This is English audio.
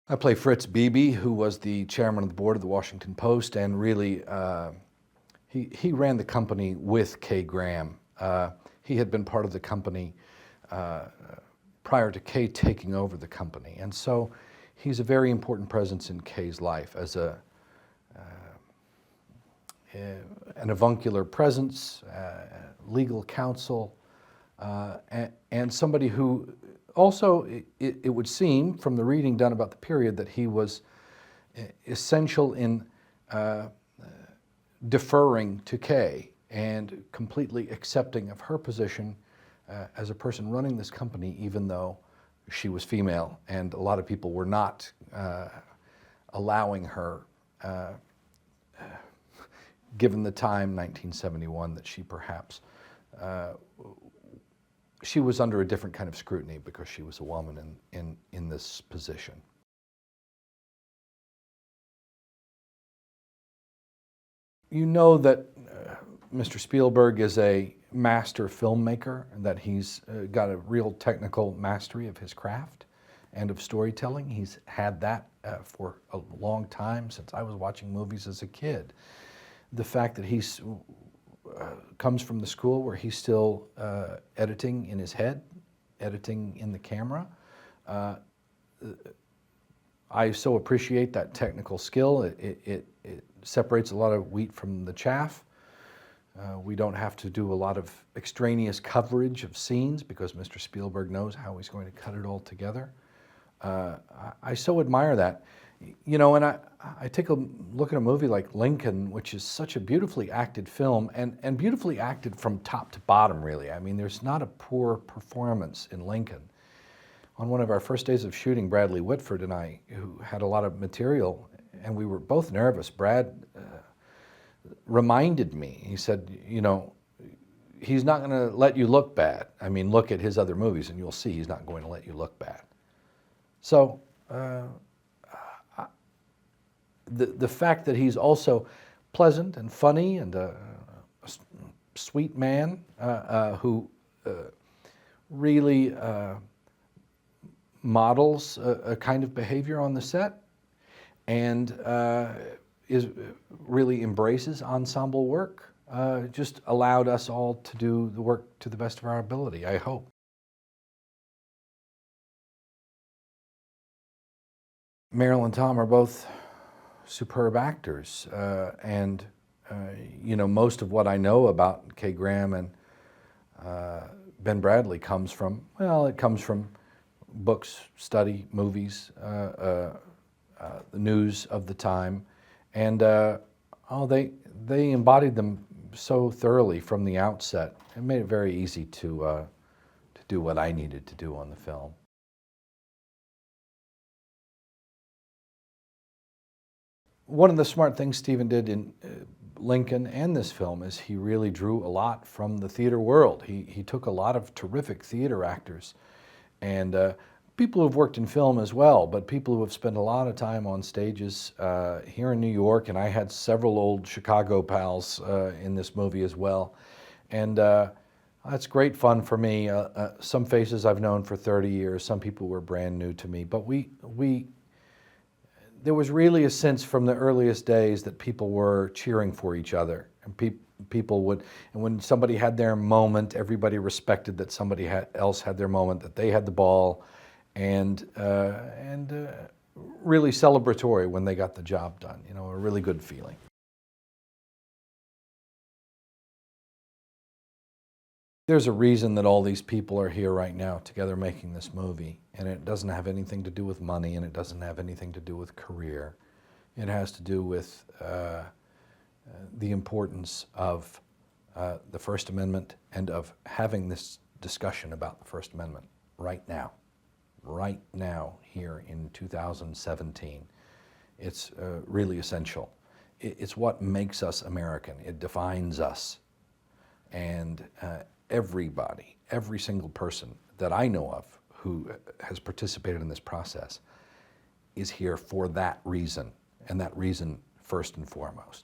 I play Fritz Beebe, who was the chairman of the board of the Washington Post, and really he ran the company with Kay Graham. He had been part of the company prior to Kay taking over the company, and so he's a very important presence in Kay's life as an avuncular presence, legal counsel, and somebody who also, it would seem from the reading done about the period that he was essential in deferring to Kay and completely accepting of her position as a person running this company, even though she was female and a lot of people were not allowing her, given the time, 1971, that she perhaps she was under a different kind of scrutiny because she was a woman in this position. You know that Mr. Spielberg is a master filmmaker and that he's got a real technical mastery of his craft and of storytelling. He's had that for a long time, since I was watching movies as a kid. The fact that he's comes from the school where he's still editing in his head, editing in the camera. I so appreciate that technical skill. It separates a lot of wheat from the chaff. We don't have to do a lot of extraneous coverage of scenes because Mr. Spielberg knows how he's going to cut it all together. I so admire that. You know, and I take a look at a movie like Lincoln, which is such a beautifully acted film, and beautifully acted from top to bottom, really. I mean, there's not a poor performance in Lincoln. On one of our first days of shooting, Bradley Whitford and I, who had a lot of material, and we were both nervous, Brad reminded me, he said, you know, he's not going to let you look bad. I mean, look at his other movies and you'll see he's not going to let you look bad. So, the fact that he's also pleasant and funny and a sweet man who really models a kind of behavior on the set and really embraces ensemble work, just allowed us all to do the work to the best of our ability, I hope. Meryl and Tom are both superb actors, and you know, most of what I know about Kay Graham and Ben Bradlee comes from, well, it comes from books, study, movies, the news of the time, and they embodied them so thoroughly from the outset. It made it very easy to do what I needed to do on the film. One of the smart things Steven did in Lincoln and this film is he really drew a lot from the theater world. He took a lot of terrific theater actors and people who have worked in film as well, but people who have spent a lot of time on stages here in New York, and I had several old Chicago pals in this movie as well. And that's great fun for me. Some faces I've known for 30 years, some people were brand new to me, but there was really a sense from the earliest days that people were cheering for each other, and people would, and when somebody had their moment, everybody respected that somebody else had their moment, that they had the ball, and really celebratory when they got the job done. You know, a really good feeling. There's a reason that all these people are here right now together making this movie, and it doesn't have anything to do with money, and it doesn't have anything to do with career. It has to do with the importance of the First Amendment and of having this discussion about the First Amendment right now here in 2017. It's really essential. It's what makes us American. It defines us. And everybody, every single person that I know of who has participated in this process is here for that reason, and that reason first and foremost.